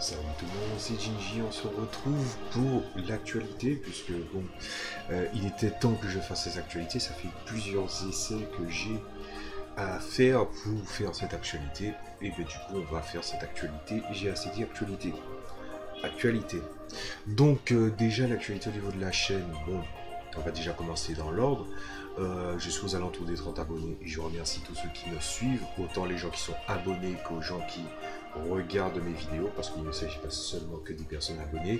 Salut tout le monde, c'est Ginji, on se retrouve pour l'actualité, puisque bon, il était temps que je fasse ces actualités, ça fait plusieurs essais que j'ai à faire pour faire cette actualité, et bien du coup on va faire cette actualité, j'ai assez dit actualité. Actualité. Donc déjà l'actualité au niveau de la chaîne, bon, on va déjà commencer dans l'ordre. Je suis aux alentours des 30 abonnés et je remercie tous ceux qui me suivent, autant les gens qui sont abonnés qu'aux gens qui regardent mes vidéos, parce qu'il ne s'agit pas seulement que des personnes abonnées.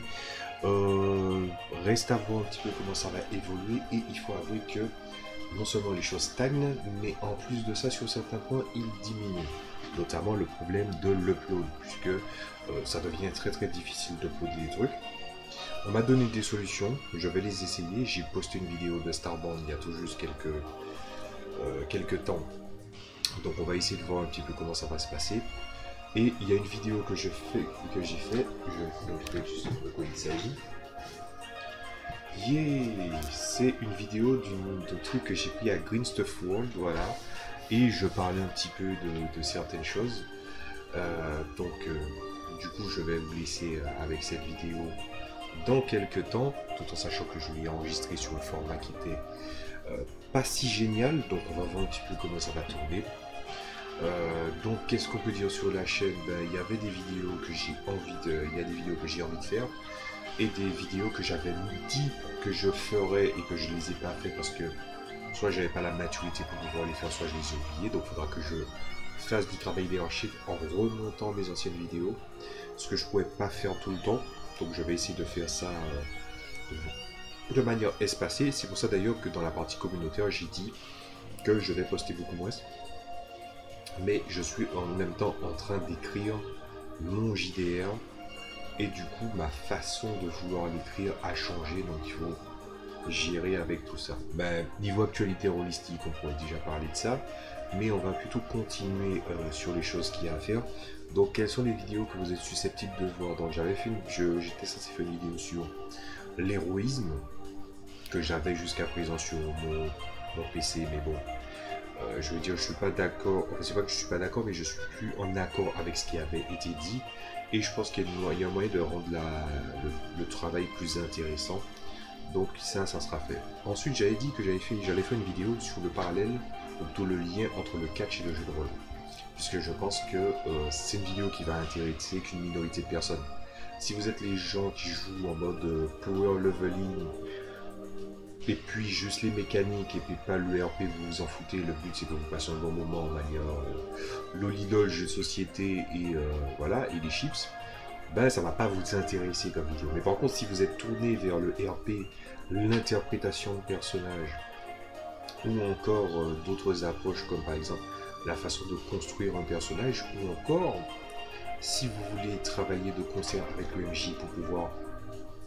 Reste à voir un petit peu comment ça va évoluer, et il faut avouer que non seulement les choses stagnent, mais en plus de ça, sur certains points, ils diminuent. Notamment le problème de l'upload, puisque ça devient très difficile d'uploader des trucs. On m'a donné des solutions, je vais les essayer. J'ai posté une vidéo de Starbound il y a tout juste quelques temps. Donc on va essayer de voir un petit peu comment ça va se passer. Et il y a une vidéo que j'ai fait, je vais juste de quoi il s'agit. Yeah, c'est une vidéo d'un truc que j'ai pris à Green Stuff World, voilà. Et je parlais un petit peu de certaines choses. Du coup je vais vous laisser avec cette vidéo dans quelques temps, tout en sachant que je l'ai enregistré sur un format qui était pas si génial, donc on va voir un petit peu comment ça va tourner. Donc qu'est-ce qu'on peut dire sur la chaîne? Il y avait des vidéos que j'ai envie de, il y a des vidéos que j'ai envie de faire, et des vidéos que j'avais dit que je ferais et que je les ai pas fait parce que soit j'avais pas la maturité pour pouvoir les faire, soit je les ai oubliés. Donc il faudra que je fasse du travail des archives en remontant mes anciennes vidéos, ce que je pouvais pas faire tout le temps. Donc je vais essayer de faire ça de manière espacée. C'est pour ça d'ailleurs que dans la partie communautaire, j'ai dit que je vais poster beaucoup moins. Mais je suis en même temps en train d'écrire mon JDR. Et du coup, ma façon de vouloir l'écrire a changé. Donc il faut gérer avec tout ça. Niveau actualité holistique, on pourrait déjà parler de ça. Mais on va plutôt continuer sur les choses qu'il y a à faire. Donc quelles sont les vidéos que vous êtes susceptibles de voir? Donc j'avais fait j'étais censé faire une vidéo sur l'héroïsme que j'avais jusqu'à présent sur mon PC, mais bon, je veux dire, je suis pas d'accord. Enfin, c'est pas que je suis pas d'accord, mais je suis plus en accord avec ce qui avait été dit, et je pense qu'il y a un moyen de rendre le travail plus intéressant. Donc ça sera fait. Ensuite, j'avais dit que j'allais faire une vidéo sur le parallèle, ou plutôt le lien entre le catch et le jeu de rôle, puisque je pense que c'est une vidéo qui va intéresser qu'une minorité de personnes. Si vous êtes les gens qui jouent en mode power leveling, et puis juste les mécaniques, et puis pas le RP, vous vous en foutez, le but c'est que vous passez un bon moment en manière lolidol, jeu de société, et voilà, et les chips, ça va pas vous intéresser comme vidéo. Mais par contre, si vous êtes tourné vers le RP, l'interprétation de personnages, ou encore d'autres approches comme par exemple la façon de construire un personnage, ou encore si vous voulez travailler de concert avec le MJ pour pouvoir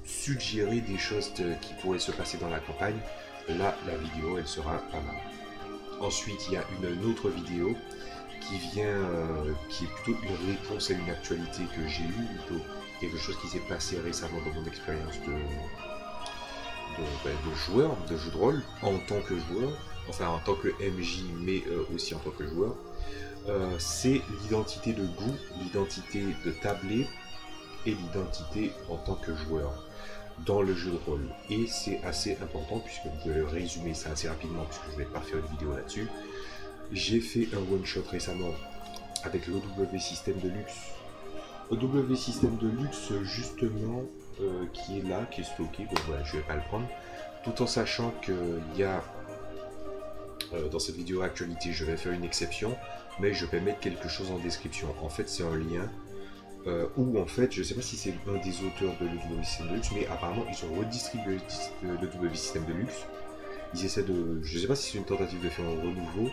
suggérer des choses qui pourraient se passer dans la campagne, là la vidéo elle sera pas mal. Ensuite il y a une autre vidéo qui vient qui est plutôt une réponse à une actualité que j'ai eue, plutôt quelque chose qui s'est passé récemment dans mon expérience de joueur, de jeu de rôle, en tant que joueur, enfin en tant que MJ, mais aussi en tant que joueur. C'est l'identité de goût, l'identité de tablé et l'identité en tant que joueur dans le jeu de rôle. Et c'est assez important, puisque je vais résumer ça assez rapidement, puisque je ne vais pas faire une vidéo là-dessus. J'ai fait un one-shot récemment avec l'OW System de Luxe. OW System de Luxe, justement, qui est là, qui est stocké. Bon voilà, je vais pas le prendre, tout en sachant qu'il y a dans cette vidéo actualité, je vais faire une exception, mais je vais mettre quelque chose en description. En fait, c'est un lien où, en fait, je sais pas si c'est un des auteurs de l'OW System de Luxe, mais apparemment ils ont redistribué l'OW System de Luxe. Ils essaient de, je sais pas si c'est une tentative de faire un renouveau,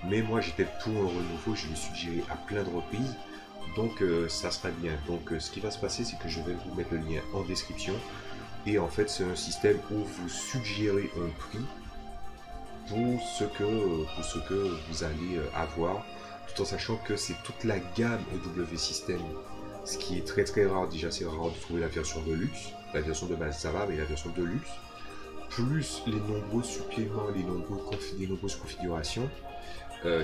mais moi j'étais pour un renouveau, je l'ai suggéré à plein de reprises. Donc ça sera bien. Donc ce qui va se passer, c'est que je vais vous mettre le lien en description. Et en fait, c'est un système où vous suggérez un prix pour ce que vous allez avoir, tout en sachant que c'est toute la gamme EW System, ce qui est très rare. Déjà, c'est rare de trouver la version de luxe. La version de base, ça va, mais la version de luxe, plus les nombreux suppléments, les nombreuses configurations,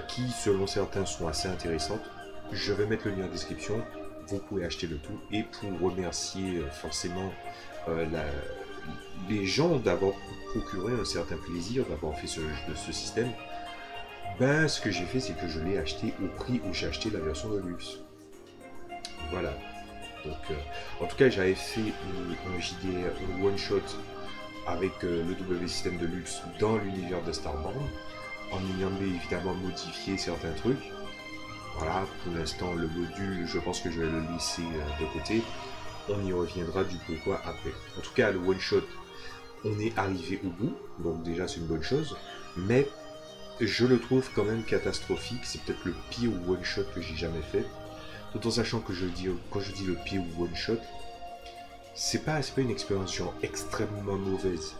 qui, selon certains, sont assez intéressantes. Je vais mettre le lien en description. vous pouvez acheter le tout. Et pour remercier forcément les gens d'avoir procuré un certain plaisir, d'avoir fait ce système, ben ce que j'ai fait, c'est que je l'ai acheté au prix où j'ai acheté la version de luxe. Voilà. Donc, en tout cas, j'avais fait un JDR, un one-shot avec le W système de luxe dans l'univers de Starbound, en ayant évidemment modifié certains trucs. Voilà, pour l'instant, le module, je pense que je vais le laisser de côté. On y reviendra du pourquoi après. En tout cas, le one-shot, on est arrivé au bout, donc déjà c'est une bonne chose, mais je le trouve quand même catastrophique. C'est peut-être le pire one-shot que j'ai jamais fait. Tout en sachant que quand je dis le pire one-shot, c'est pas une expérience genre extrêmement mauvaise,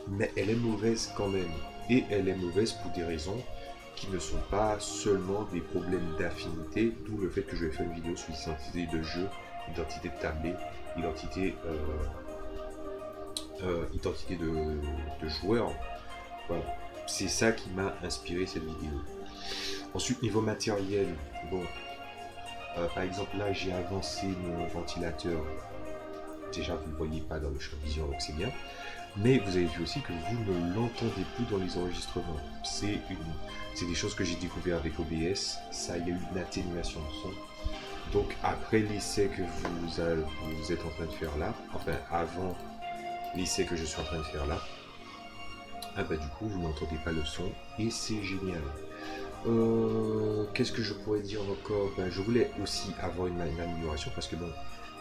mais elle est mauvaise quand même. Et elle est mauvaise pour des raisons qui ne sont pas seulement des problèmes d'affinité, d'où le fait que je vais faire une vidéo sur l'identité de jeu, identité de tablé, identité de joueur. Voilà. C'est ça qui m'a inspiré cette vidéo. Ensuite, niveau matériel, bon, par exemple là j'ai avancé mon ventilateur. Déjà vous ne le voyez pas dans le champ de vision, donc c'est bien. Mais vous avez vu aussi que vous ne l'entendez plus dans les enregistrements. C'est des choses que j'ai découvert avec OBS. Ça, il y a eu une atténuation de son. Donc après l'essai que vous êtes en train de faire là, enfin avant l'essai que je suis en train de faire là, ah bah du coup vous n'entendez pas le son et c'est génial. Qu'est-ce que je pourrais dire encore? Ben, je voulais aussi avoir une amélioration parce que bon,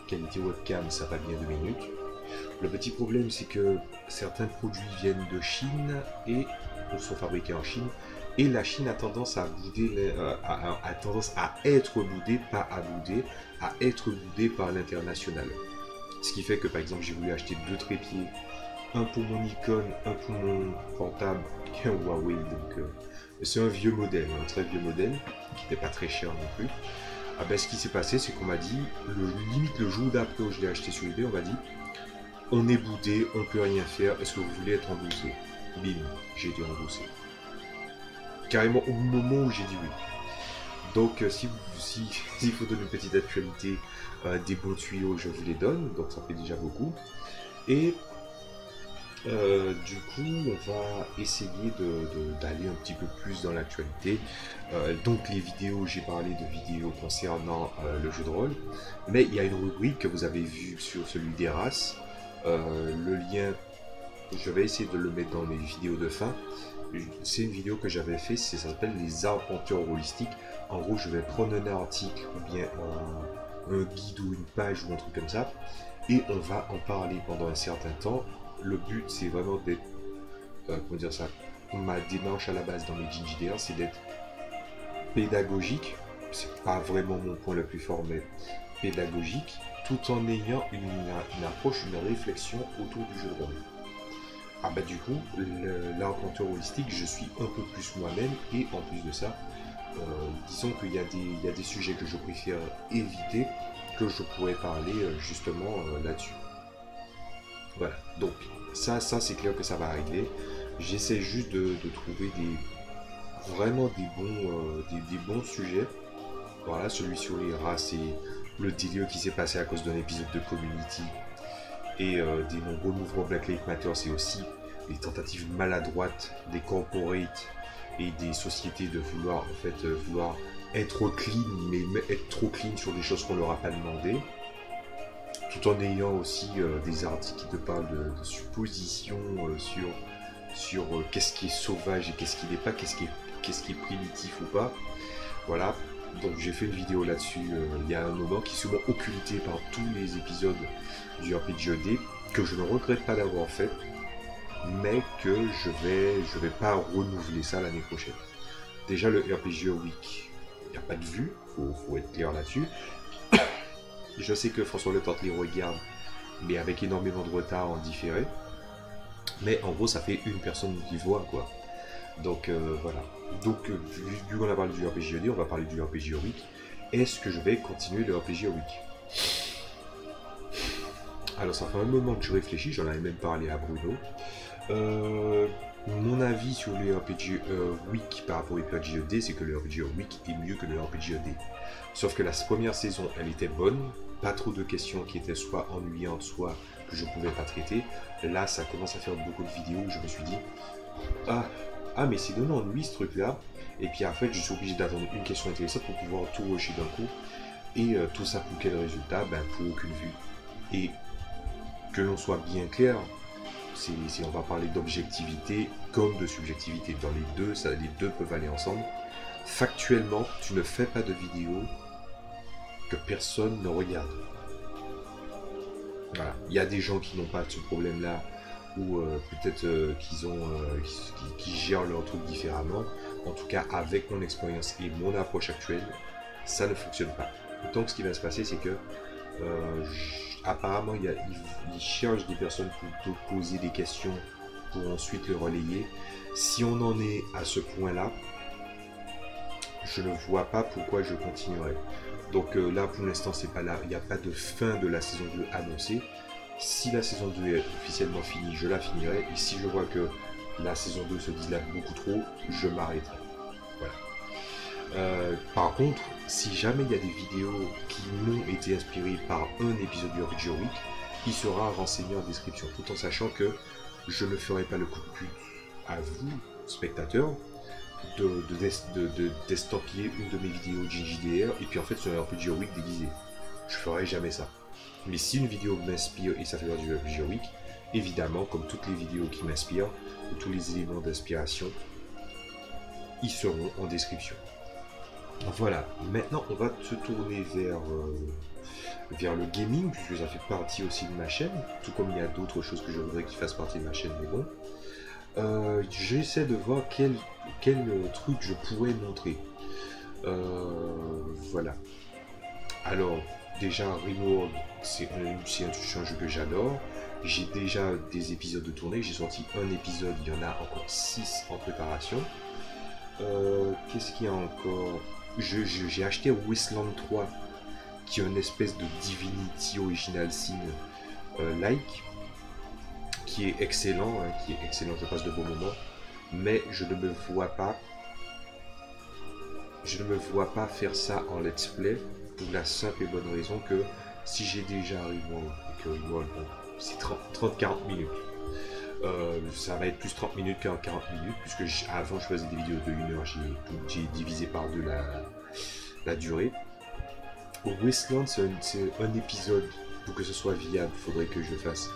qualité webcam ça va bien 2 minutes. Le petit problème c'est que certains produits viennent de Chine et sont fabriqués en Chine et la Chine a tendance à bouder, a tendance à être boudée, pas à bouder, à être boudée par l'international. Ce qui fait que par exemple j'ai voulu acheter 2 trépieds, un pour mon Nikon, un pour mon portable, un Huawei, donc c'est un vieux modèle, un très vieux modèle, qui n'était pas très cher non plus. Ah ben, ce qui s'est passé, c'est qu'on m'a dit, limite le jour d'après où je l'ai acheté sur eBay, on m'a dit, on est boudé, on peut rien faire, est-ce que vous voulez être remboursé? Bim, j'ai été remboursé. Carrément au moment où j'ai dit oui. Donc s'il faut donner une petite actualité, des bons tuyaux, je vous les donne, donc ça fait déjà beaucoup. Et du coup, on va essayer d'aller un petit peu plus dans l'actualité. Donc les vidéos, j'ai parlé de vidéos concernant le jeu de rôle, mais il y a une rubrique que vous avez vue sur celui d'Eras. Le lien, je vais essayer de le mettre dans mes vidéos de fin. C'est une vidéo que j'avais fait, ça s'appelle les arpenteurs holistiques. En gros, je vais prendre un article ou bien un guide ou une page ou un truc comme ça, et on va en parler pendant un certain temps. Le but, c'est vraiment d'être, comment dire ça, ma démarche à la base dans mes JDR, c'est d'être pédagogique. C'est pas vraiment mon point le plus fort, mais pédagogique, tout en ayant une approche, une réflexion autour du jeu de rôle. Ah bah du coup, l'arpenteur holistique, je suis un peu plus moi-même, et en plus de ça, disons qu'il y a des sujets que je préfère éviter, que je pourrais parler justement là-dessus. Voilà, donc ça c'est clair que ça va arriver. J'essaie juste de trouver vraiment des bons sujets. Voilà, celui sur les rats, c'est le délire qui s'est passé à cause d'un épisode de Community et des nombreux mouvements Black Lives Matter. C'est aussi les tentatives maladroites des corporates et des sociétés de vouloir être clean, mais être trop clean sur des choses qu'on leur a pas demandé, tout en ayant aussi des articles qui te parlent de suppositions sur qu'est-ce qui est sauvage et qu'est-ce qui n'est pas, qu'est-ce qui est primitif ou pas. Voilà, donc j'ai fait une vidéo là-dessus il y a un moment qui est souvent occulté par tous les épisodes du RPGED, que je ne regrette pas d'avoir fait, mais que je vais pas renouveler ça l'année prochaine. Déjà le RPG Week, il n'y a pas de vue, faut être clair là-dessus. Je sais que François Le Tort les regarde, mais avec énormément de retard en différé. Mais en gros, ça fait une personne qui voit, quoi. Donc voilà. Donc vu qu'on a parlé du RPGED, on va parler du RPG Week. Est-ce que je vais continuer le RPG Week? Alors ça fait un moment que je réfléchis, j'en avais même parlé à Bruno. Mon avis sur le RPG Week par rapport au RPG ED, c'est que le RPG Week est mieux que le RPG ED. Sauf que la première saison, elle était bonne, pas trop de questions qui étaient soit ennuyantes, soit que je pouvais pas traiter. Là, ça commence à faire beaucoup de vidéos où je me suis dit, mais c'est donné ennui ce truc-là. Et puis en fait, je suis obligé d'attendre une question intéressante pour pouvoir tout rusher d'un coup. Et tout ça pour quel résultat? Pour aucune vue. Et que l'on soit bien clair, on va parler d'objectivité comme de subjectivité. Dans les deux peuvent aller ensemble. Factuellement, tu ne fais pas de vidéo que personne ne regarde. Voilà. Il y a des gens qui n'ont pas ce problème-là, ou peut-être qui gèrent leur truc différemment. En tout cas, avec mon expérience et mon approche actuelle, ça ne fonctionne pas. Donc ce qui va se passer, c'est que apparemment, ils cherchent des personnes pour te poser des questions pour ensuite le relayer. Si on en est à ce point-là, je ne vois pas pourquoi je continuerai. Donc là, pour l'instant, c'est pas là. Il n'y a pas de fin de la saison 2 annoncée. Si la saison 2 est officiellement finie, je la finirai. Et si je vois que la saison 2 se dilate beaucoup trop, je m'arrêterai. Voilà. Par contre, si jamais il y a des vidéos qui m'ont été inspirées par un épisode du RPG Week, il sera renseigné en description, tout en sachant que je ne ferai pas le coup de pute à vous, spectateurs, d'estampiller une de mes vidéos de JJDR et puis en fait sur un RPG Week déguisé. Je ferai jamais ça. Mais si une vidéo m'inspire et ça fait du RPG Week, évidemment, comme toutes les vidéos qui m'inspirent, ou tous les éléments d'inspiration, ils seront en description. Voilà, maintenant on va se tourner vers le gaming, puisque ça fait partie aussi de ma chaîne, tout comme il y a d'autres choses que je voudrais qu'ils fassent partie de ma chaîne, mais bon. J'essaie de voir quel truc je pourrais montrer. Voilà. Alors, déjà, Rimworld, c'est un jeu que j'adore. J'ai déjà des épisodes de tournée, j'ai sorti un épisode, il y en a encore 6 en préparation. Qu'est-ce qu'il y a encore? J'ai acheté Wasteland 3, qui est une espèce de Divinity Original Sin like, qui est excellent, je passe de bons moments, mais je ne me vois pas faire ça en let's play, pour la simple et bonne raison que si j'ai déjà Rimworld, et que Rimworld, bon, c'est 30-40 minutes. Ça va être plus 30 minutes qu'en 40 minutes, puisque avant je faisais des vidéos de 1 heure, j'ai divisé par 2 la durée. Au Wasteland, c'est un épisode, pour que ce soit viable, il faudrait que je fasse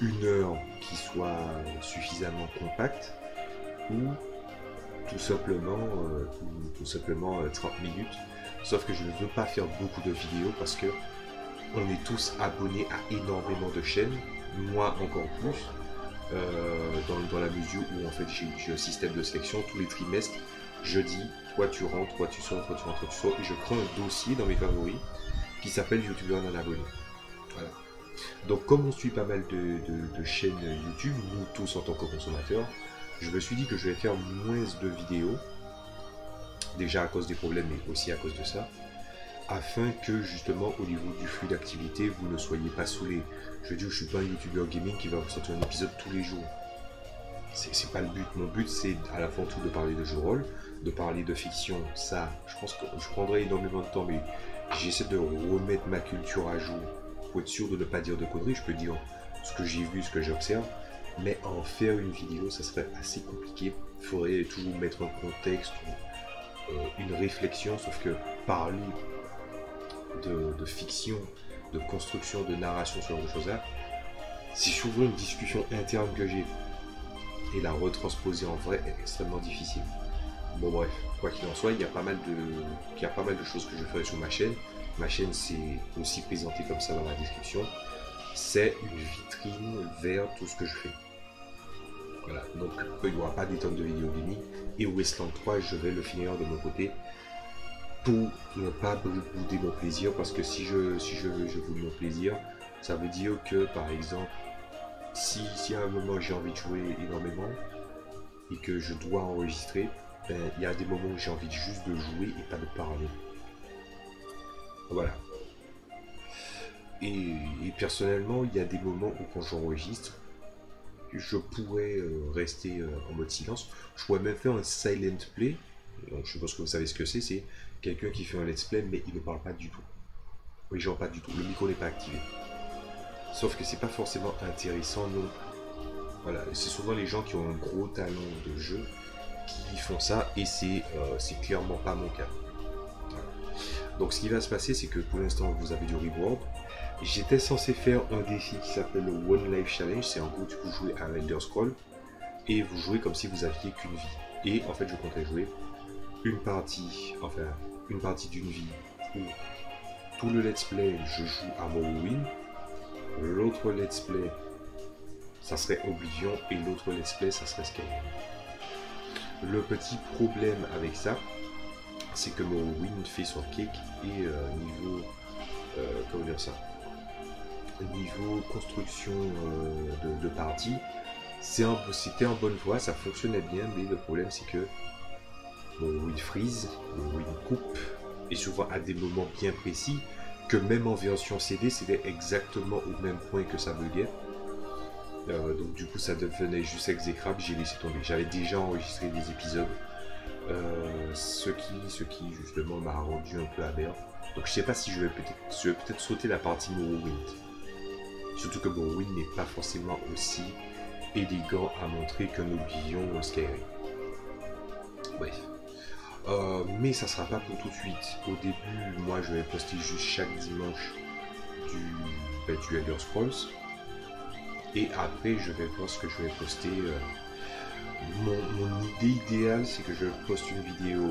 1 heure qui soit suffisamment compacte, ou tout simplement 30 minutes. Sauf que je ne veux pas faire beaucoup de vidéos parce que on est tous abonnés à énormément de chaînes, moi encore plus. Dans la mesure où en fait j'ai un système de sélection tous les trimestres, je dis toi tu rentres, toi tu sors, toi tu rentres, toi tu sors, et je prends un dossier dans mes favoris qui s'appelle YouTubeur non abonné. Voilà. Donc comme on suit pas mal de chaînes YouTube, nous tous en tant que consommateurs, je me suis dit que je vais faire moins de vidéos, déjà à cause des problèmes mais aussi à cause de ça, afin que justement au niveau du flux d'activité vous ne soyez pas saoulés. Je dis, je suis pas un youtubeur gaming qui va vous sortir un épisode tous les jours. C'est pas le but. Mon but c'est à la fois tout de parler de jeux de rôle, de parler de fiction. Ça, je pense que je prendrai énormément de temps, mais j'essaie de remettre ma culture à jour pour être sûr de ne pas dire de conneries. Je peux dire ce que j'ai vu, ce que j'observe, mais en faire une vidéo, ça serait assez compliqué. Il faudrait toujours mettre un contexte ou une réflexion, sauf que parler de fiction, de construction, de narration, ce genre de choses-là, si j'ouvre une discussion interne que j'ai et la retransposer en vrai est extrêmement difficile. Bon bref, quoi qu'il en soit, il y a pas mal de choses que je ferai sur ma chaîne. Ma chaîne c'est aussi présenté comme ça dans la description. C'est une vitrine vers tout ce que je fais. Voilà, donc il n'y aura pas des tonnes de vidéos gaming. Et Wasteland 3, je vais le finir de mon côté pour ne pas bouder mon plaisir, parce que si je boude mon plaisir, ça veut dire que par exemple, si à un moment j'ai envie de jouer énormément et que je dois enregistrer, il y a des moments où j'ai envie juste de jouer et pas de parler. Voilà. Et personnellement, il y a des moments où quand j'enregistre, je pourrais rester en mode silence. Je pourrais même faire un silent play. Donc, je pense que vous savez ce que c'est quelqu'un qui fait un let's play mais il ne parle pas du tout. Oui, genre pas du tout. Le micro n'est pas activé. Sauf que c'est pas forcément intéressant non plus. Voilà, c'est souvent les gens qui ont un gros talent de jeu qui font ça et c'est clairement pas mon cas. Voilà. Donc ce qui va se passer, c'est que pour l'instant vous avez du reward. J'étais censé faire un défi qui s'appelle le One Life Challenge. C'est en gros vous jouez à Elder Scrolls et vous jouez comme si vous aviez qu'une vie. Et en fait je comptais jouer une partie d'une vie où tout le let's play je joue à Morrowind. L'autre let's play ça serait Oblivion et l'autre let's play ça serait Skyrim. Le petit problème avec ça, c'est que Morrowind fait son cake et niveau comment dire ça, niveau construction de partie, c'était en bonne voie, ça fonctionnait bien, mais le problème c'est que Morrowind freeze, Morrowind coupe, et souvent à des moments bien précis, que même en version CD, c'était exactement au même point que ça buguait. Donc du coup ça devenait juste exécrable, j'ai laissé tomber. J'avais déjà enregistré des épisodes, ce qui justement m'a rendu un peu amer. Donc je sais pas si je vais peut-être sauter la partie Morrowind. Surtout que Morrowind n'est pas forcément aussi élégant à montrer qu'un Oblivion ou un Skyrim. Bref. Mais ça sera pas pour tout de suite. Au début, moi je vais poster juste chaque dimanche du Elder Scrolls. Et après, je vais voir ce que je vais poster. Mon idée idéale, c'est que je poste une vidéo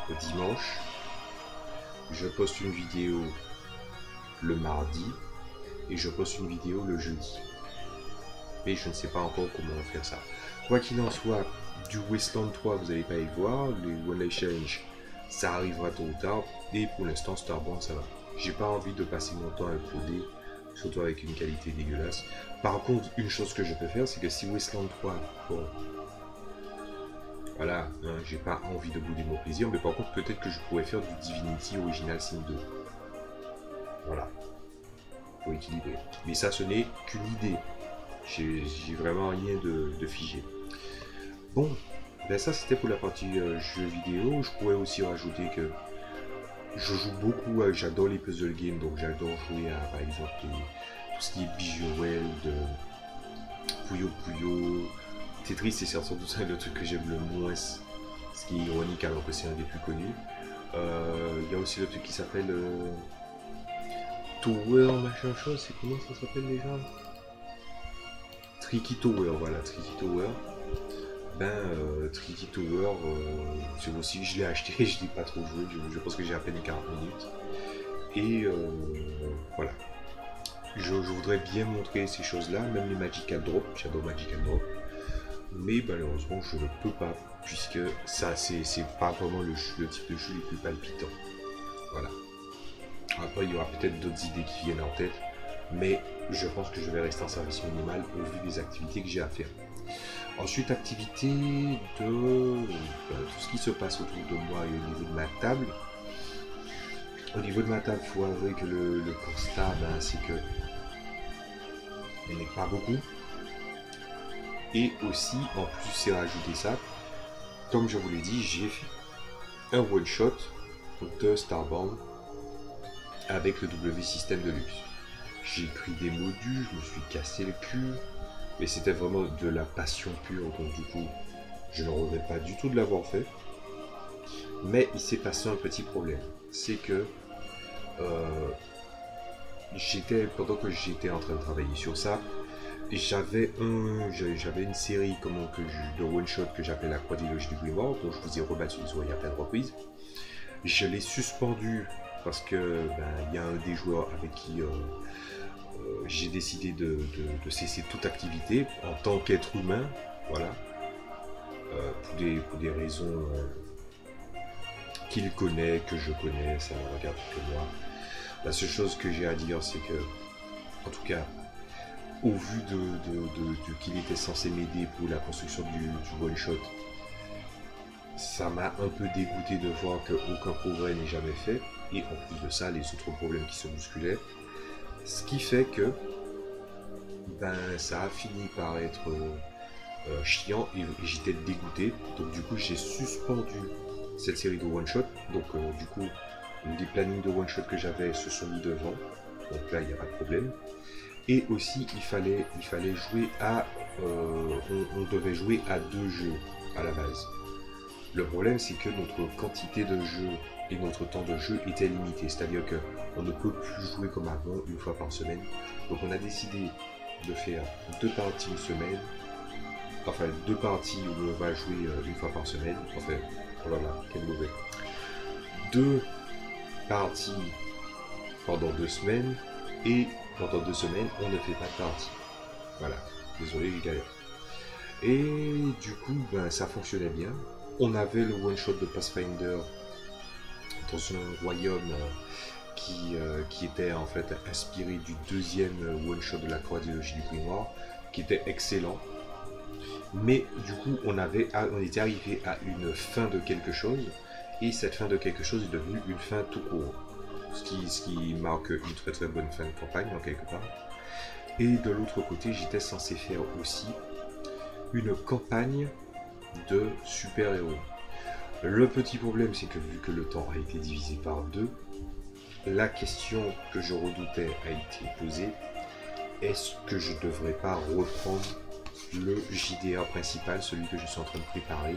le dimanche. Je poste une vidéo le mardi. Et je poste une vidéo le jeudi. Mais je ne sais pas encore comment faire ça. Quoi qu'il en soit, du Wasteland 3, vous n'allez pas y voir. Les One Life Challenge, ça arrivera tôt ou tard. Et pour l'instant, Starborn, ça va. J'ai pas envie de passer mon temps à uploader. Surtout avec une qualité dégueulasse. Par contre, une chose que je peux faire, c'est que si Wasteland 3, bon, voilà, hein, j'ai pas envie de bouder mon plaisir, mais par contre, peut-être que je pourrais faire du Divinity Original Sin 2. Voilà, pour équilibrer. Mais ça, ce n'est qu'une idée. J'ai vraiment rien de figé. Bon, ben ça, c'était pour la partie jeux vidéo. Je pourrais aussi rajouter que je joue beaucoup, j'adore les puzzle games, donc j'adore jouer à, par exemple, tout ce qui est Bejeweled, Puyo Puyo, Tetris, c'est sans doute le truc que j'aime le moins, ce qui est ironique alors que c'est un des plus connus. Il y a aussi le truc qui s'appelle Tower, machin chose, c'est comment ça s'appelle déjà? Tricky Tower, voilà, Tricky Tower. Tricky Tower, c'est aussi, je l'ai acheté, je l'ai pas trop joué, je pense que j'ai à peine 40 minutes. Et voilà. Je voudrais bien montrer ces choses-là, même les Magical Drop, j'adore Magical Drop. Mais malheureusement, je ne peux pas, puisque ça, c'est pas vraiment le type de jeu les plus palpitants. Voilà. Après, il y aura peut-être d'autres idées qui viennent en tête, mais je pense que je vais rester en service minimal au vu des activités que j'ai à faire. Ensuite, activité de tout ce qui se passe autour de moi et au niveau de ma table. Au niveau de ma table, il faut avouer que le constat, c'est que il n'est pas beaucoup. Et aussi, en plus, c'est rajouter ça. Comme je vous l'ai dit, j'ai fait un one-shot de Starborn avec le W System Deluxe. J'ai pris des modules, je me suis cassé le cul. Mais c'était vraiment de la passion pure, donc du coup, je ne regrette pas du tout de l'avoir fait. Mais il s'est passé un petit problème. C'est que pendant que j'étais en train de travailler sur ça, j'avais une série de one-shot que j'appelais la quadrilogie du Grimoire, dont je vous ai rebattu les oreilles à plein de reprises. Je l'ai suspendu parce que il y a un des joueurs avec qui j'ai décidé de cesser toute activité en tant qu'être humain, voilà, pour des raisons qu'il connaît, que je connais, ça ne regarde que moi. La seule chose que j'ai à dire, c'est que, en tout cas, au vu de qu'il était censé m'aider pour la construction du one-shot, ça m'a un peu dégoûté de voir qu'aucun progrès n'est jamais fait, et en plus de ça, les autres problèmes qui se bousculaient. Ce qui fait que ben ça a fini par être chiant et j'étais dégoûté. Donc du coup j'ai suspendu cette série de one shot. Donc du coup les plannings de one shot que j'avais se sont mis devant. Donc là il n'y a pas de problème. Et aussi il fallait jouer à on devait jouer à 2 jeux à la base. Le problème c'est que notre quantité de jeux et notre temps de jeu était limité, c'est-à-dire qu'on ne peut plus jouer comme avant une fois par semaine. Donc on a décidé de faire 2 parties une semaine, enfin 2 parties où on va jouer une fois par semaine, enfin oh là là, quel mauvais. 2 parties pendant 2 semaines et pendant 2 semaines on ne fait pas de partie. Voilà, désolé les galères. Et du coup ben, ça fonctionnait bien. On avait le one shot de Pathfinder dans un royaume qui était en fait inspiré du deuxième one shot de la quadrilogie du Grimoire, qui était excellent. Mais du coup on était arrivé à une fin de quelque chose, et cette fin de quelque chose est devenue une fin tout court, ce qui marque une très très bonne fin de campagne en quelque part. Et de l'autre côté j'étais censé faire aussi une campagne de super-héros. Le petit problème, c'est que vu que le temps a été divisé par 2, la question que je redoutais a été posée. Est-ce que je ne devrais pas reprendre le JDR principal, celui que je suis en train de préparer,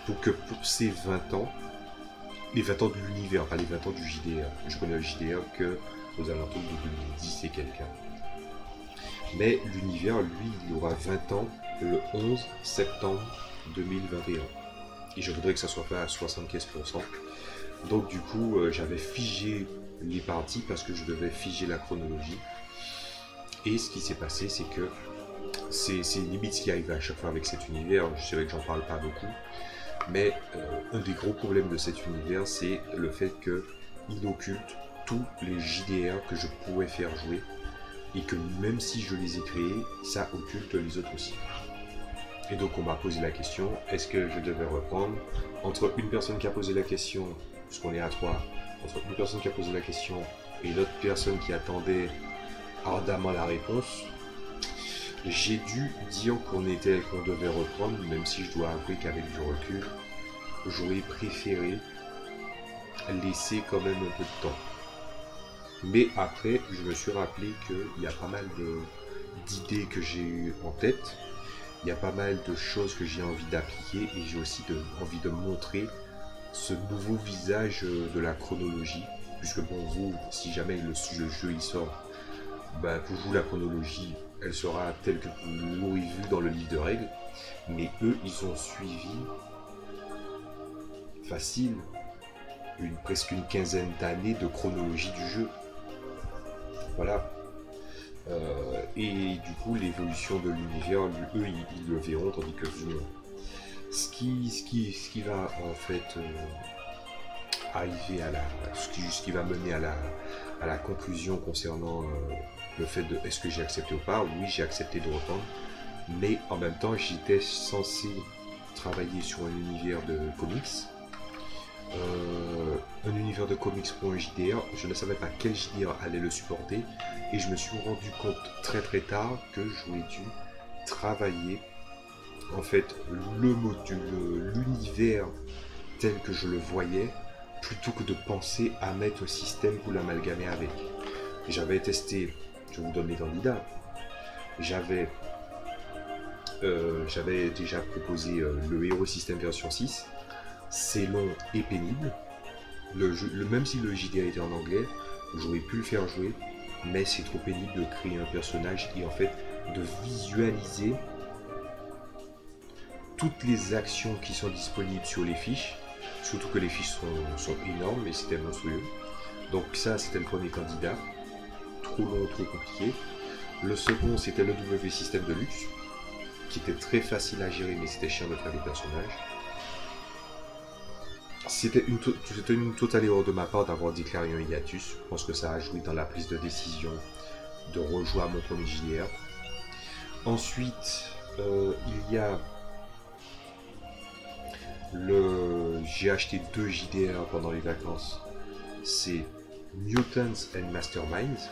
pour que pour ces 20 ans, les 20 ans de l'univers, pas les 20 ans du JDR, je connais le JDR que aux alentours de 2010 et quelqu'un. Mais l'univers, lui, il aura 20 ans le 11 septembre 2021. Et je voudrais que ça soit fait à 75%. Donc du coup, j'avais figé les parties parce que je devais figer la chronologie. Et ce qui s'est passé, c'est que c'est limite ce qui arrive à chaque fois avec cet univers. Je sais que j'en parle pas beaucoup. Mais un des gros problèmes de cet univers, c'est le fait qu'il occulte tous les JDR que je pourrais faire jouer. Et que même si je les ai créés, ça occulte les autres aussi. Et donc on m'a posé la question, est-ce que je devais reprendre? Entre une personne qui a posé la question, puisqu'on est à 3, entre une personne qui a posé la question et une autre personne qui attendait ardemment la réponse, j'ai dû dire qu'on devait reprendre, même si je dois avouer qu'avec du recul, j'aurais préféré laisser quand même un peu de temps. Mais après, je me suis rappelé qu'il y a pas mal d'idées que j'ai eues en tête. Il y a pas mal de choses que j'ai envie d'appliquer et j'ai aussi envie de montrer ce nouveau visage de la chronologie. Puisque bon, vous, si jamais le jeu il sort, ben, pour vous la chronologie, elle sera telle que vous l'aurez vue dans le livre de règles. Mais eux, ils ont suivi facile presque une quinzaine d'années de chronologie du jeu. Voilà. Et du coup l'évolution de l'univers, eux ils le verront, tandis que nous, ce qui va en fait arriver à ce qui va mener à la conclusion concernant le fait de est-ce que j'ai accepté ou pas. Oui, j'ai accepté de reprendre, mais en même temps j'étais censé travailler sur un univers de comics. Un univers de comics pour un JDR, je ne savais pas quel JDR allait le supporter et je me suis rendu compte très très tard que j'aurais dû travailler en fait le module, l'univers tel que je le voyais plutôt que de penser à mettre un système pour l'amalgamer avec. J'avais testé, je vous donne les candidats, j'avais déjà proposé le Hero System version 6. C'est long et pénible. Même si le JDR était en anglais, j'aurais pu le faire jouer, mais c'est trop pénible de créer un personnage et en fait de visualiser toutes les actions qui sont disponibles sur les fiches, surtout que les fiches sont énormes et c'était monstrueux. Donc ça, c'était le premier candidat. Trop long, trop compliqué. Le second, c'était le W System de luxe, qui était très facile à gérer, mais c'était chiant de faire des personnages. C'était une totale erreur de ma part d'avoir déclaré un hiatus. Je pense que ça a joué dans la prise de décision de rejouer à mon premier JDR. Ensuite, il y a j'ai acheté 2 JDR pendant les vacances. C'est Mutants and Masterminds,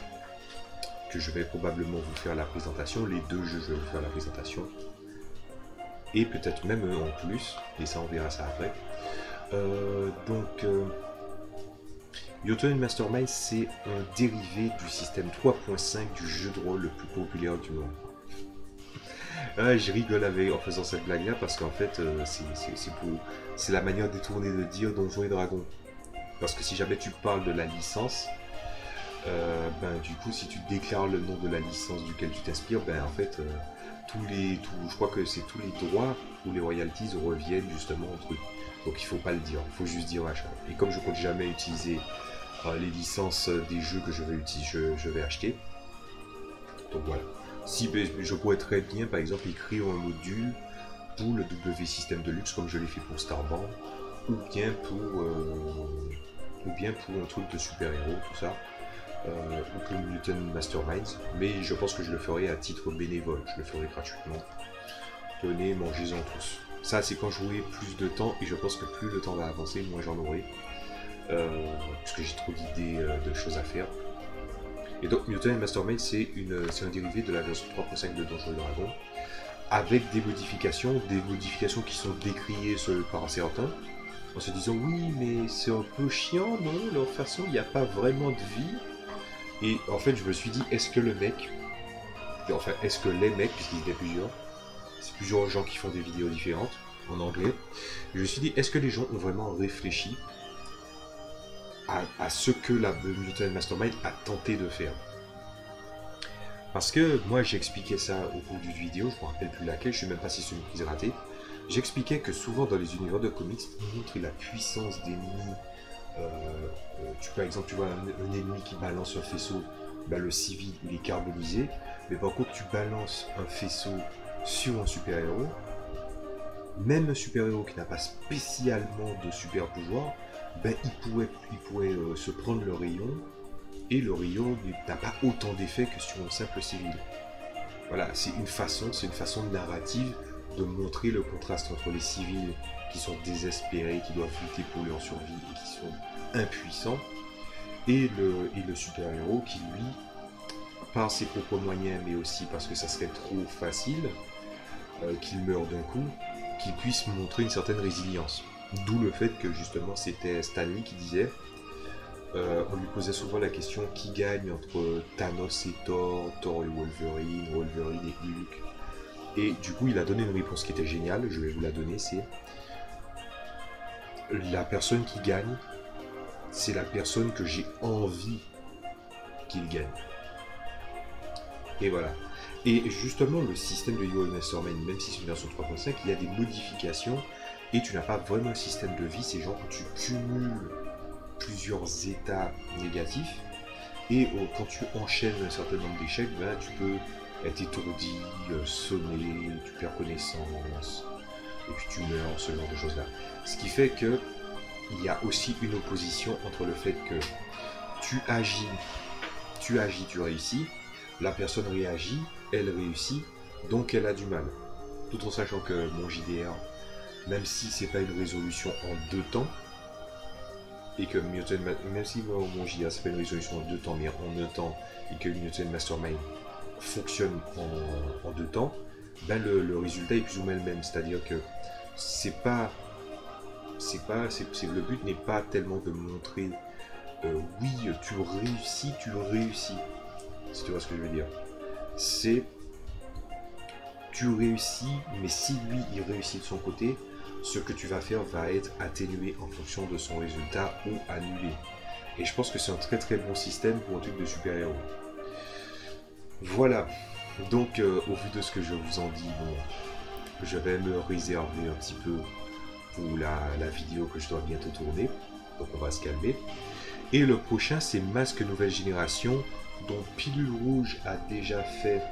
que je vais probablement vous faire la présentation. Les deux jeux, je vais vous faire la présentation. Et peut-être même en plus, et ça on verra ça après. Mutant Mastermind, c'est un dérivé du système 3.5 du jeu de rôle le plus populaire du monde. Je rigole en faisant cette blague là parce qu'en fait c'est la manière détournée de dire Donjons et Dragons. Parce que si jamais tu parles de la licence, du coup si tu déclares le nom de la licence duquel tu t'inspires, en fait je crois que c'est tous les droits ou les royalties reviennent justement au truc. Donc il faut pas le dire, il faut juste dire machin. Et comme je compte jamais utiliser les licences des jeux que je vais acheter, donc voilà. Si je pourrais très bien par exemple écrire un module pour le W System Deluxe comme je l'ai fait pour Starband, ou bien pour un truc de super-héros, tout ça, ou pour Mutant Masterminds, mais je pense que je le ferai à titre bénévole, je le ferai gratuitement. Tenez, mangez-en tous. Ça c'est quand j'aurai plus de temps, et je pense que plus le temps va avancer, moins j'en aurai, parce que j'ai trop d'idées de choses à faire. Et donc Mutant Mastermind c'est un dérivé de la version 3.5 de Donjons et Dragons, avec des modifications qui sont décriées par certains, en se disant oui mais c'est un peu chiant, non, leur façon, il n'y a pas vraiment de vie. Et en fait je me suis dit, est-ce que les mecs, puisqu'ils étaient plusieurs, c'est plusieurs gens qui font des vidéos différentes en anglais, je me suis dit, est-ce que les gens ont vraiment réfléchi à ce que la Mutant Mastermind a tenté de faire? Parce que moi j'expliquais ça au cours d'une vidéo, je ne me rappelle plus laquelle, je ne sais même pas si c'est une prise ratée. J'expliquais que souvent dans les univers de comics, pour montrer la puissance d'ennemis, par exemple tu vois un ennemi qui balance un faisceau, le civil il est carbonisé, mais par contre tu balances un faisceau sur un super-héros, même un super-héros qui n'a pas spécialement de super pouvoir, il pourrait se prendre le rayon, et le rayon n'a pas autant d'effet que sur un simple civil. Voilà, c'est une façon narrative de montrer le contraste entre les civils qui sont désespérés, qui doivent lutter pour leur survie et qui sont impuissants, et le super-héros qui, lui, par ses propres moyens, mais aussi parce que ça serait trop facile qu'il meure d'un coup, qu'il puisse montrer une certaine résilience. D'où le fait que justement c'était Stanley qui disait, on lui posait souvent la question qui gagne entre Thanos et Thor, Thor et Wolverine, Wolverine et Hulk. Et du coup il a donné une réponse qui était géniale, je vais vous la donner, c'est la personne qui gagne, c'est la personne que j'ai envie qu'il gagne. Et voilà. Et justement le système de Mutant Mastermind, même si c'est une version 3.5, il y a des modifications et tu n'as pas vraiment un système de vie, c'est genre que tu cumules plusieurs états négatifs et quand tu enchaînes un certain nombre d'échecs, tu peux être étourdi, sonné, tu perds connaissance et puis tu meurs, ce genre de choses là. Ce qui fait que il y a aussi une opposition entre le fait que tu agis, tu réussis, la personne réagit, elle réussit, donc elle a du mal. Tout en sachant que mon JDR, même si c'est pas une résolution en 2 temps, et que même si mon JDR c'est pas une résolution en 2 temps, mais en 1 temps, et que Mutant Mastermind fonctionne en 2 temps, le résultat est plus ou moins le même. C'est-à-dire que le but n'est pas tellement de montrer oui, tu réussis, si tu vois ce que je veux dire. C'est tu réussis, mais si lui il réussit de son côté, ce que tu vas faire va être atténué en fonction de son résultat ou annulé. Et je pense que c'est un très très bon système pour un truc de super-héros. Voilà, donc au vu de ce que je vous en dis, je vais me réserver un petit peu pour la vidéo que je dois bientôt tourner, donc on va se calmer. Et le prochain c'est Masque Nouvelle Génération, dont Pilule Rouge a déjà fait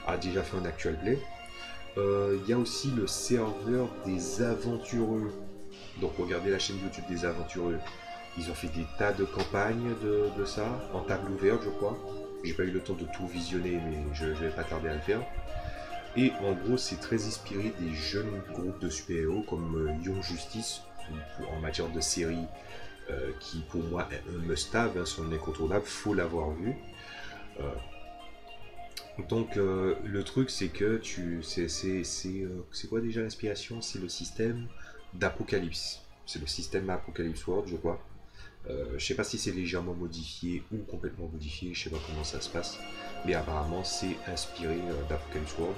un actual play. Il y a aussi le serveur des aventureux, donc regardez la chaîne YouTube des aventureux, ils ont fait des tas de campagnes de ça, en table ouverte je crois, j'ai pas eu le temps de tout visionner mais je vais pas tarder à le faire. Et en gros c'est très inspiré des jeunes groupes de super-héros comme Young Justice, en matière de série qui pour moi est un must-have, hein, c'est un incontournable, faut l'avoir vu. Donc le truc c'est que c'est quoi déjà l'inspiration? C'est le système d'Apocalypse. C'est le système Apocalypse World, je crois. Je sais pas si c'est légèrement modifié ou complètement modifié, je sais pas comment ça se passe, mais apparemment c'est inspiré d'Apocalypse World.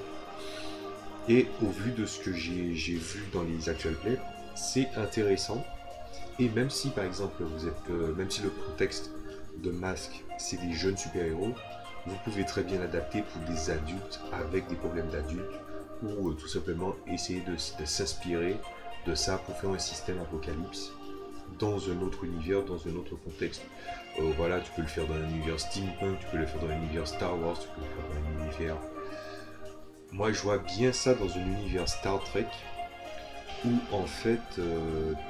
Et au vu de ce que j'ai vu dans les actual plays, c'est intéressant. Et même si par exemple vous êtes, même si le contexte de Masque c'est des jeunes super-héros, vous pouvez très bien l'adapter pour des adultes avec des problèmes d'adultes ou tout simplement essayer de s'inspirer de ça pour faire un système apocalypse dans un autre univers, dans un autre contexte. Voilà, tu peux le faire dans un univers steampunk, tu peux le faire dans un univers Star Wars, tu peux le faire dans un univers... Moi je vois bien ça dans un univers Star Trek où en fait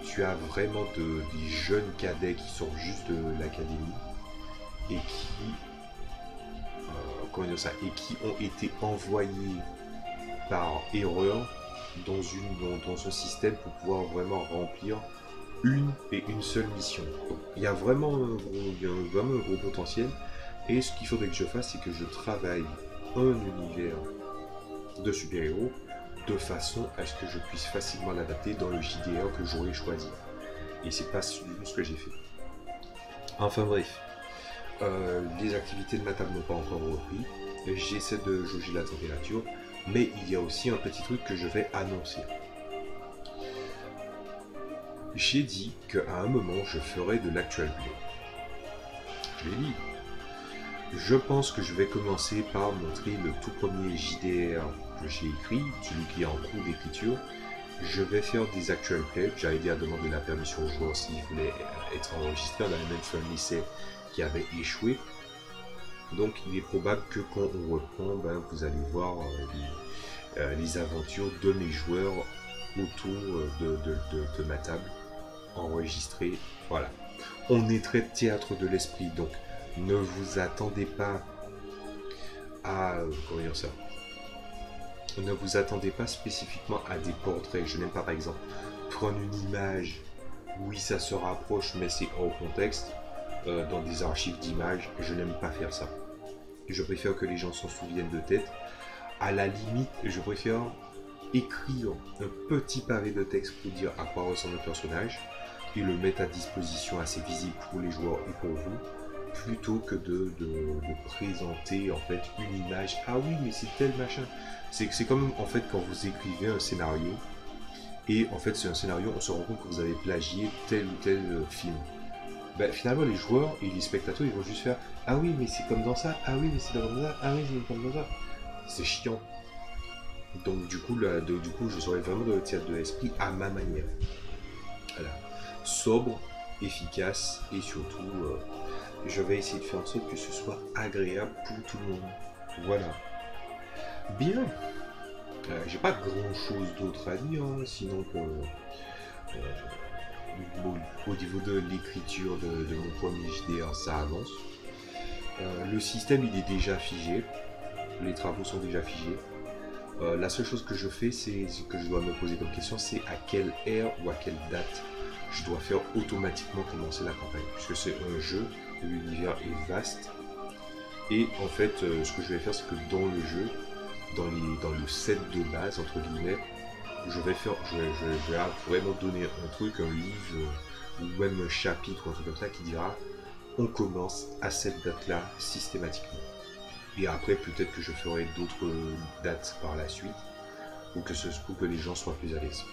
tu as vraiment des jeunes cadets qui sortent juste de l'académie et qui comment dire ça, et qui ont été envoyés par erreur dans un système pour pouvoir vraiment remplir une et une seule mission. Donc, il y a vraiment un gros potentiel, et ce qu'il faudrait que je fasse, c'est que je travaille un univers de super-héros de façon à ce que je puisse facilement l'adapter dans le JDR que j'aurais choisi. Et c'est pas ce que j'ai fait. Enfin bref, les activités de ma table n'ont pas encore repris. J'essaie de jauger la température, mais il y a aussi un petit truc que je vais annoncer. J'ai dit qu'à un moment je ferai de l'actual play. Je l'ai dit. Je pense que je vais commencer par montrer le tout premier JDR que j'ai écrit, celui qui est en cours d'écriture. Je vais faire des actual plays. J'avais dit à demander la permission aux joueurs s'ils voulaient être enregistrés. On a même fait un essai qui avait échoué. Donc il est probable que quand on reprend, vous allez voir les aventures de mes joueurs autour de ma table enregistrées. Voilà. On est très théâtre de l'esprit, donc ne vous attendez pas à... comment dire ça? Ne vous attendez pas spécifiquement à des portraits. Je n'aime pas par exemple prendre une image, oui ça se rapproche mais c'est hors contexte, dans des archives d'images. Je n'aime pas faire ça. Je préfère que les gens s'en souviennent de tête. À la limite, je préfère écrire un petit pavé de texte pour dire à quoi ressemble le personnage et le mettre à disposition assez visible pour les joueurs et pour vous, plutôt que de présenter en fait une image. Ah oui, mais c'est tel machin. C'est comme en fait quand vous écrivez un scénario et en fait c'est un scénario, on se rend compte que vous avez plagié tel ou tel film. Finalement les joueurs et les spectateurs ils vont juste faire ah oui mais c'est comme dans ça, ah oui mais c'est comme ça, ah oui c'est comme dans ça. C'est chiant. Donc du coup je serai vraiment dans le théâtre de l'esprit à ma manière. Voilà. Sobre, efficace et surtout je vais essayer de faire en sorte que ce soit agréable pour tout le monde. Voilà. Bien. J'ai pas grand chose d'autre à dire, hein, sinon que au niveau de l'écriture de mon premier JDR, ça avance. Le système il est déjà figé, les travaux sont déjà figés. La seule chose que je fais, c'est que je dois me poser comme question, c'est à quelle heure ou à quelle date je dois faire automatiquement commencer la campagne, puisque c'est un jeu, l'univers est vaste. Et en fait, ce que je vais faire, c'est que dans le jeu, dans le set de base entre guillemets, je vais vraiment donner un truc, un livre ou même un chapitre ou un truc comme ça qui dira on commence à cette date là systématiquement. Et après peut-être que je ferai d'autres dates par la suite pour que les gens soient plus à l'aise.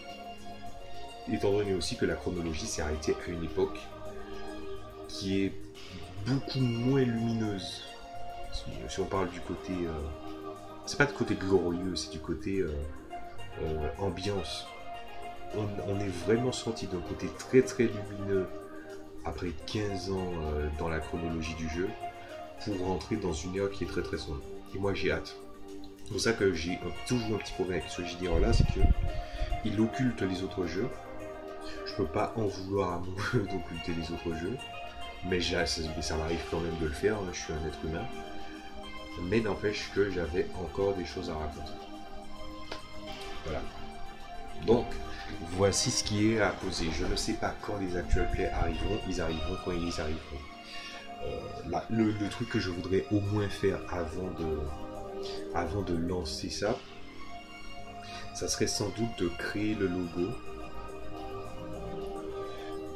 Étant donné aussi que la chronologie s'est arrêtée à une époque qui est beaucoup moins lumineuse. Si on parle du côté c'est pas du côté glorieux, c'est du côté ambiance. On est vraiment sorti d'un côté très très lumineux après 15 ans dans la chronologie du jeu pour rentrer dans une ère qui est très très sombre. Et moi j'ai hâte. C'est pour ça que j'ai toujours un petit problème avec ce JDR là, c'est que il occulte les autres jeux. Je peux pas en vouloir à mon jeu d'occulter les autres jeux, mais ça m'arrive quand même de le faire, hein, je suis un être humain. Mais n'empêche que j'avais encore des choses à raconter. Voilà. Donc, Voici ce qui est à poser. Je ne sais pas quand les actual plays arriveront. Ils arriveront quand ils arriveront. Là, le truc que je voudrais au moins faire avant de lancer ça, ça serait sans doute de créer le logo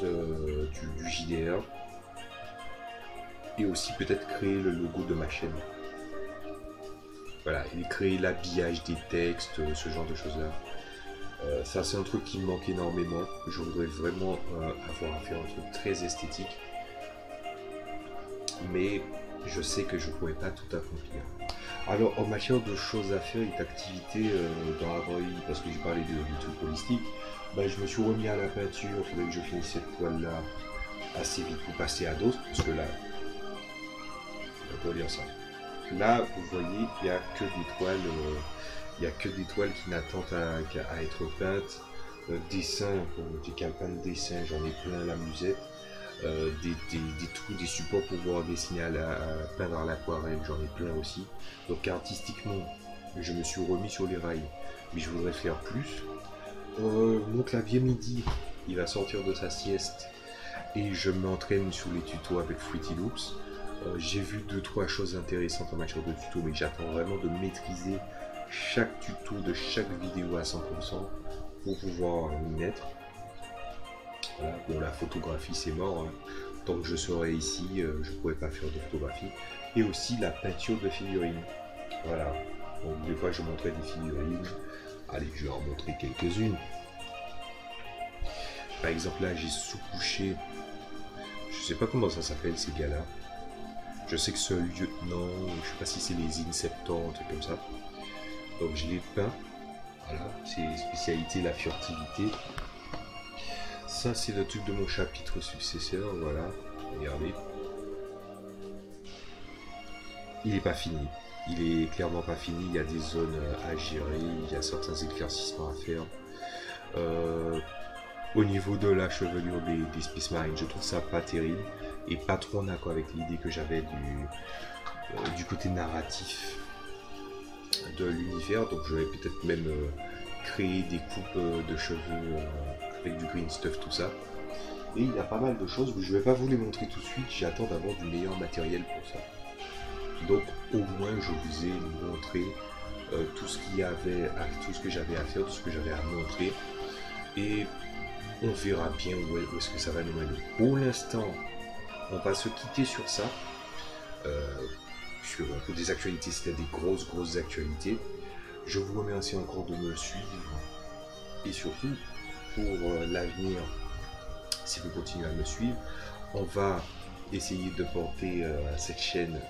du JDR et aussi peut-être créer le logo de ma chaîne. Voilà, et créer l'habillage des textes, ce genre de choses là. Ça c'est un truc qui me manque énormément. Je voudrais vraiment avoir à faire un truc très esthétique, mais je sais que je ne pourrais pas tout accomplir. Alors en matière de choses à faire et d'activités dans la vraie vie, parce que j'ai parlé de trucs holistiques, ben, je me suis remis à la peinture. Il faudrait que je finisse cette toile là assez vite pour passer à d'autres, parce que là, on peut lire ça. Là, vous voyez, il n'y a que des toiles, qui n'attendent à être peintes. Dessins, des campagnes de dessin, j'en ai plein à la musette. Des supports pour pouvoir dessiner à peindre à l'aquarelle, j'en ai plein aussi. Donc artistiquement, je me suis remis sur les rails, mais je voudrais faire plus. Mon clavier MIDI, il va sortir de sa sieste et je m'entraîne sur les tutos avec Fruity Loops. J'ai vu 2-3 choses intéressantes en matière de tuto, mais j'attends vraiment de maîtriser chaque tuto de chaque vidéo à 100% pour pouvoir m'y mettre. Voilà. Bon, la photographie c'est mort, hein. Tant que je serai ici, je ne pourrai pas faire de photographie. Et aussi la peinture de figurines. Voilà. Donc des fois je montrais des figurines. Allez, je vais en montrer quelques-unes. Par exemple là j'ai sous-couché, je sais pas comment ça s'appelle ces gars-là. Je sais que ce lieutenant, je sais pas si c'est les Inceptors, un truc comme ça. Donc je l'ai peint. Voilà, c'est spécialité la furtivité. Ça c'est le truc de mon chapitre successeur, voilà. Regardez. Il n'est pas fini. Il est clairement pas fini, il y a des zones à gérer, il y a certains éclaircissements à faire. Au niveau de la chevelure des Space Marines, je trouve ça pas terrible et pas trop en accord avec l'idée que j'avais du côté narratif de l'univers. Donc je vais peut-être même créer des coupes de cheveux avec du green stuff, tout ça. Et il y a pas mal de choses, mais je vais pas vous les montrer tout de suite, j'attends d'avoir du meilleur matériel pour ça. Donc au moins je vous ai montré tout ce qu'il y avait, tout ce que j'avais à faire, tout ce que j'avais à montrer. Et on verra bien où est-ce que ça va nous mener. Pour l'instant, on va se quitter sur ça. Sur un peu des actualités, c'était des grosses actualités. Je vous remercie encore de me suivre. Et surtout, pour l'avenir, si vous continuez à me suivre, on va essayer de porter cette chaîne.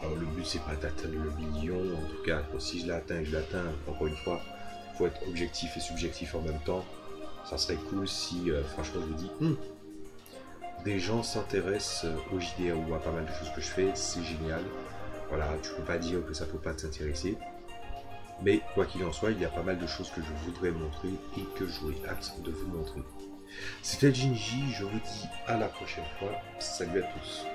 Alors le but c'est pas d'atteindre le million, en tout cas si je l'atteins, encore une fois, il faut être objectif et subjectif en même temps. Ça serait cool si franchement je vous dis des gens s'intéressent au JDR ou à pas mal de choses que je fais, c'est génial. Voilà, tu peux pas dire que ça peut pas t'intéresser. Mais quoi qu'il en soit, il y a pas mal de choses que je voudrais montrer et que j'aurais hâte de vous montrer. C'était Ginji, je vous dis à la prochaine fois. Salut à tous.